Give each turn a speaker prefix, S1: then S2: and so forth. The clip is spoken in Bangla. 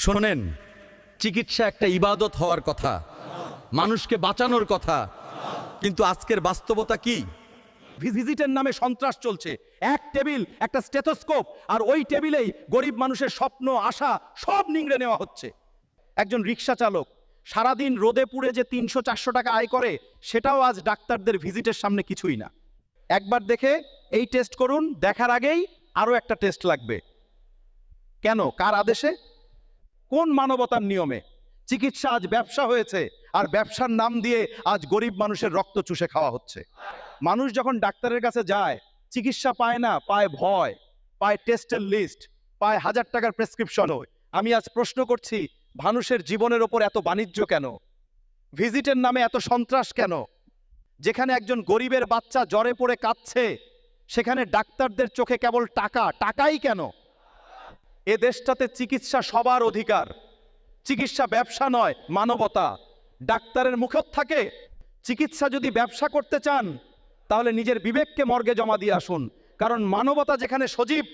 S1: শোনেন, চিকিৎসা একটা ইবাদত হওয়ার কথা, মানুষকে বাঁচানোর কথা, কিন্তু আজকের বাস্তবতা কি? ভিজিটের নামে সন্ত্রাস চলছে। এক টেবিল, একটা স্টেথোস্কোপ, আর ওই টেবিলেই গরিব মানুষের স্বপ্ন, আশা সব নিংড়ে নেওয়া হচ্ছে। একজন রিক্সা চালক সারাদিন রোদে পুড়ে যে 300-400 টাকা আয় করে, সেটাও আজ ডাক্তারদের ভিজিটের সামনে কিছুই না। একবার দেখে এই টেস্ট করুন, দেখার আগেই আরো একটা টেস্ট লাগবে। কেন? কার আদেশে? কোন মানবতার নিয়মে? চিকিৎসা আজ ব্যবসা হয়েছে, আর ব্যবসার নাম দিয়ে আজ গরিব মানুষের রক্ত চুষে খাওয়া হচ্ছে। মানুষ যখন ডাক্তারের কাছে যায়, চিকিৎসা পায় না, পায় ভয়, পায় টেস্টের লিস্ট, পায় 1000 টাকার প্রেসক্রিপশন। আমি আজ প্রশ্ন করছি, মানুষের জীবনের ওপর এত বাণিজ্য কেন? ভিজিটের নামে এত সন্ত্রাস কেন? যেখানে একজন গরিবের বাচ্চা জ্বরে পড়ে কাঁদছে, সেখানে ডাক্তারদের চোখে কেবল টাকা, টাকাই কেন? এ দেশটাতে চিকিৎসা সবার অধিকার, চিকিৎসা ব্যবসা নয়, মানবতা। ডাক্তারের মুখত থাকে, চিকিৎসা যদি ব্যবসা করতে চান তাহলে নিজের বিবেককে মর্গে জমা দিয়ে আসুন, কারণ মানবতা যেখানে সজীব